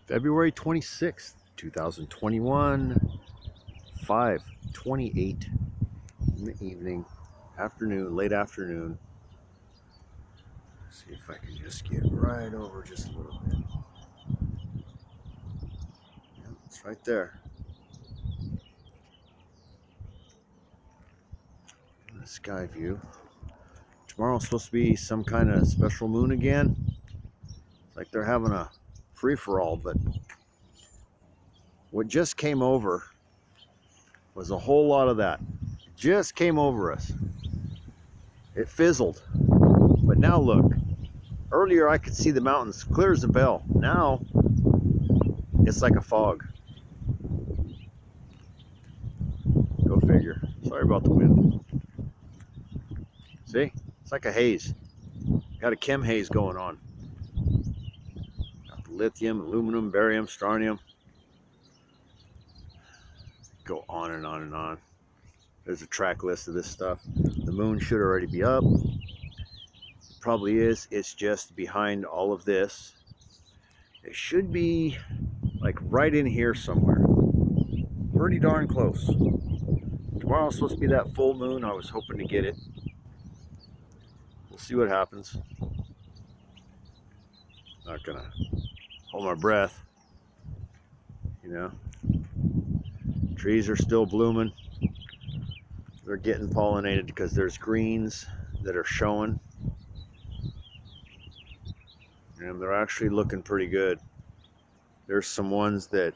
February 26th, 2021, 5:28 in the evening, late afternoon. See if I can just get right over just a little bit. Yeah, it's right there. The sky view. Tomorrow's supposed to be some kind of special moon again. It's like they're having a free-for-all, but what just came over was a whole lot of that. It just came over us. It fizzled. But now look. Earlier I could see the mountains clear as a bell. Now it's like a fog. Go figure. Sorry about the wind. See? It's like a haze. Got a chem haze going on. Got the lithium, aluminum, barium, strontium. Go on and on and on. There's a track list of this stuff. The moon should already be up. It probably is. It's just behind all of this. It should be like right in here somewhere. Pretty darn close. Tomorrow's supposed to be that full moon. I was hoping to get it. We'll see what happens. Not gonna hold my breath. You know, trees are still blooming. They're getting pollinated because there's greens that are showing. And they're actually looking pretty good. There's some ones that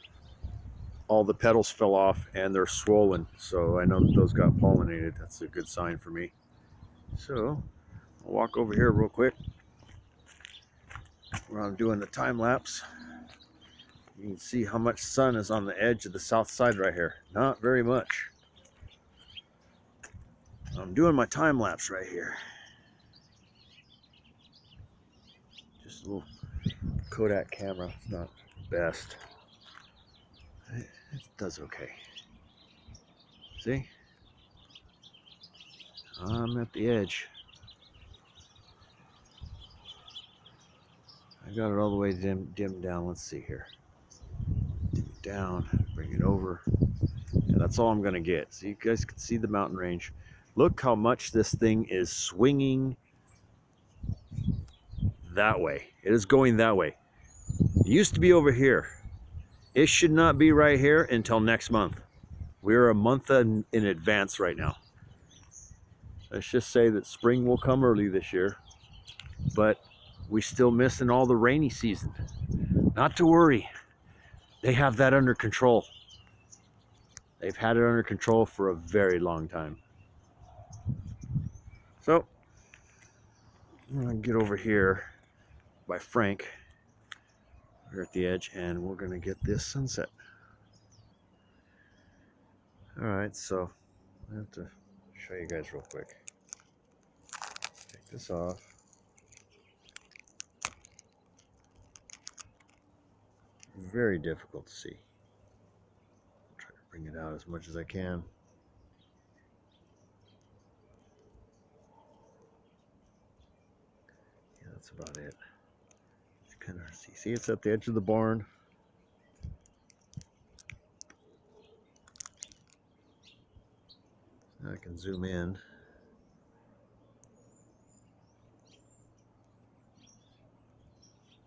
all the petals fell off and they're swollen. So I know that those got pollinated. That's a good sign for me. So I'll walk over here real quick where I'm doing the time lapse. You can see how much sun is on the edge of the south side right here. Not very much. I'm doing my time lapse right here. Just a little Kodak camera, not best. It does okay. See? I'm at the edge. I got it all the way dimmed down. Let's see here. Dim it down, bring it over. Yeah, that's all I'm gonna get. So you guys can see the mountain range. Look how much this thing is swinging that way. It is going that way. It used to be over here. It should not be right here until next month. We're a month in advance right now. Let's just say that spring will come early this year, but we still missing all the rainy season. Not to worry. They have that under control. They've had it under control for a very long time. So, I'm gonna get over here by Frank. We're at the edge and we're gonna get this sunset. All right, so I have to show you guys real quick. Take this off. Very difficult to see. I'll try to bring it out as much as I can. Yeah, that's about it. Just kind of see it's at the edge of the barn. Now I can zoom in.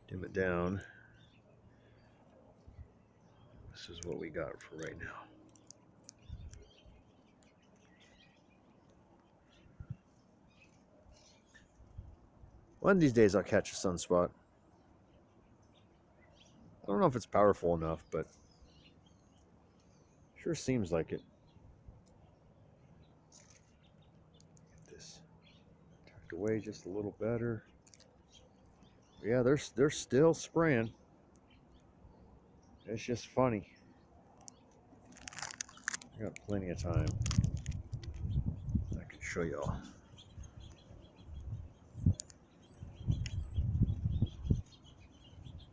Dim it down. This is what we got for right now. One of these days I'll catch a sunspot. I don't know if it's powerful enough, but sure seems like it. Get this tucked away just a little better. Yeah, they're still spraying. It's just funny. I got plenty of time. I can show y'all.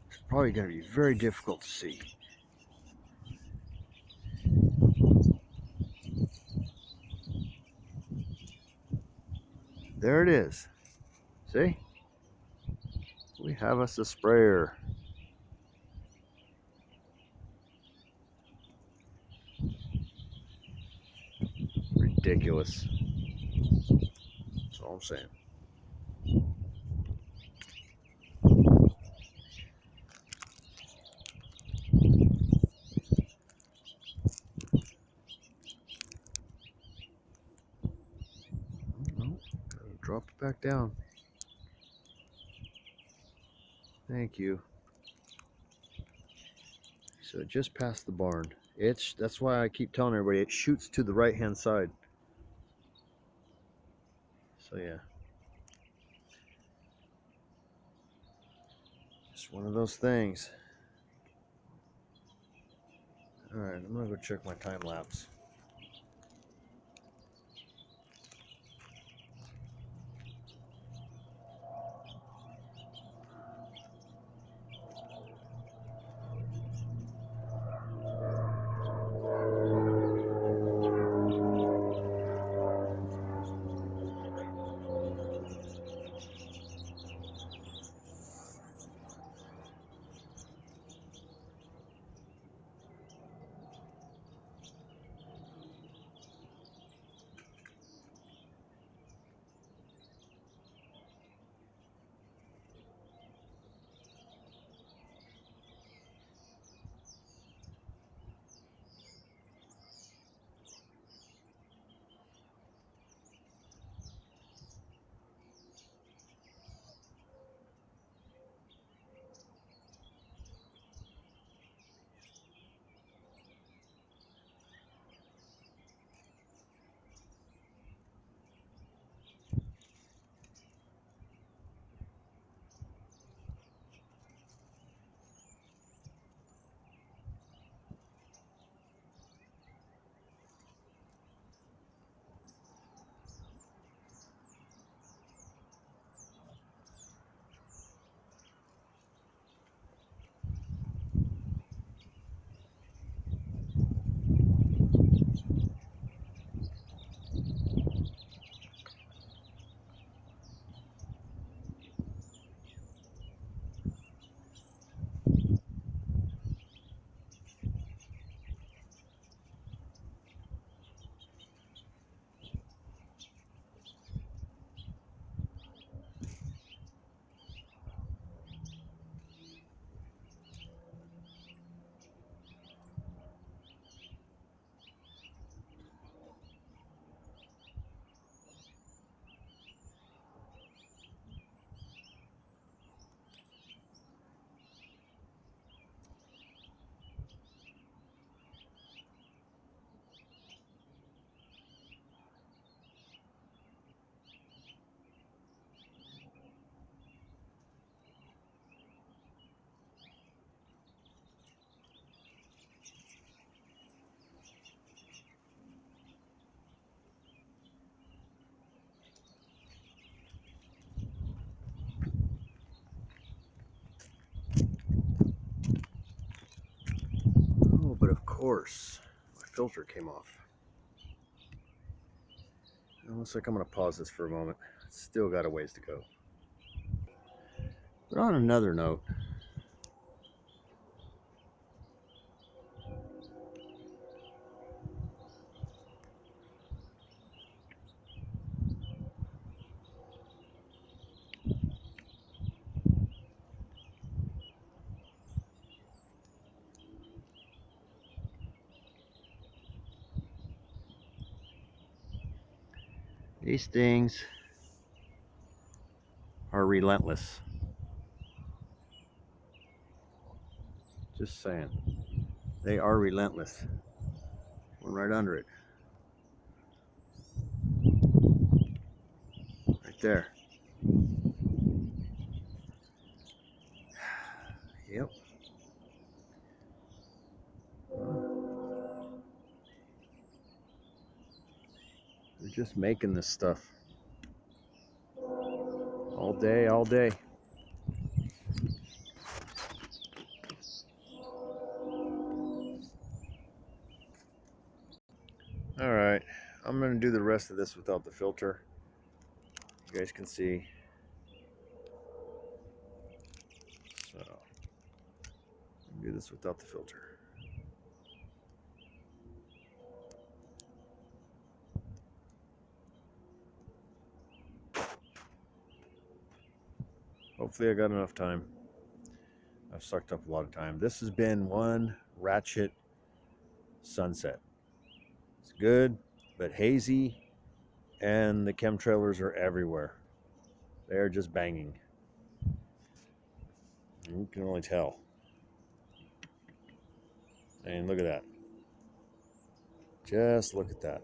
It's probably going to be very difficult to see. There it is. See? We have us a sprayer. ridiculous. That's all I'm saying. Oh, drop it back down. Thank you. So just past the barn. That's why I keep telling everybody it shoots to the right hand side. So yeah. Just one of those things. Alright, I'm gonna go check my time lapse. Oh, but of course, my filter came off. It looks like I'm going to pause this for a moment. Still got a ways to go. But on another note, these things are relentless. Just saying. They are relentless. One right under it. Right there. Yep. They're just making this stuff. All day, all day. Alright. I'm going to do the rest of this without the filter. You guys can see. So, do this without the filter. Hopefully I got enough time. I've sucked up a lot of time. This has been One Ratchet Sunset. It's good, but hazy, and the chemtrailers are everywhere. They're just banging. You can only tell. And look at that. Just look at that.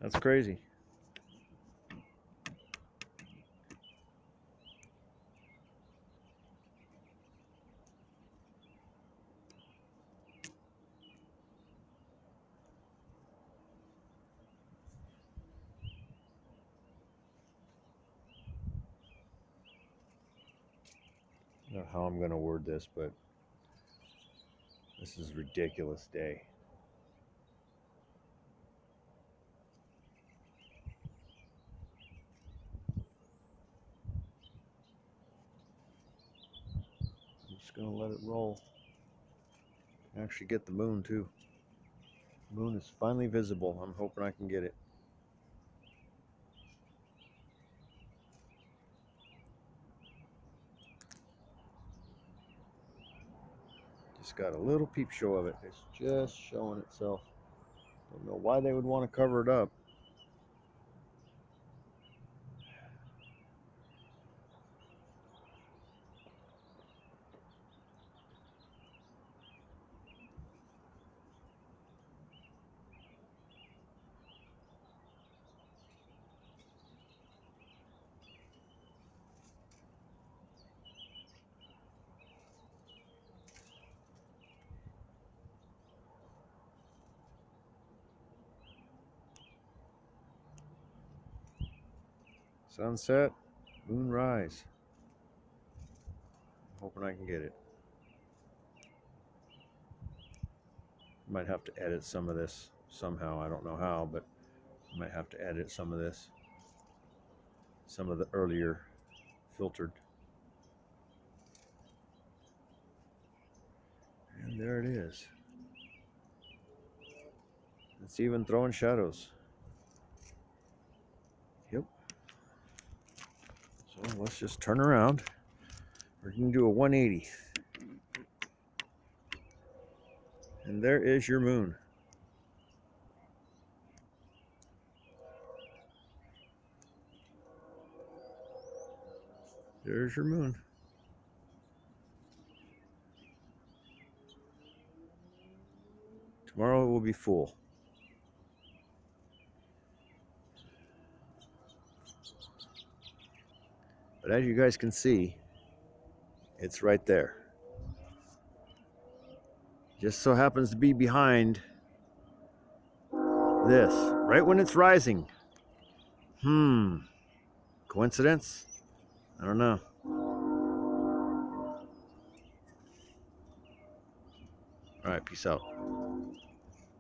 That's crazy. I don't know how I'm going to word this, but this is a ridiculous day. I'm just going to let it roll. Actually get the moon too. The moon is finally visible. I'm hoping I can get it. Just got a little peep show of it. It's just showing itself. Don't know why they would want to cover it up. Sunset, moon rise. I'm hoping I can get it. Might have to edit some of this somehow. I don't know how, but I might have to edit some of this. Some of the earlier filtered. And there it is. It's even throwing shadows. Yep. So let's just turn around. We're going to do a 180. And there is your moon. There's your moon. Tomorrow it will be full. But as you guys can see, it's right there. Just so happens to be behind this, right when it's rising. Coincidence? I don't know. All right, peace out.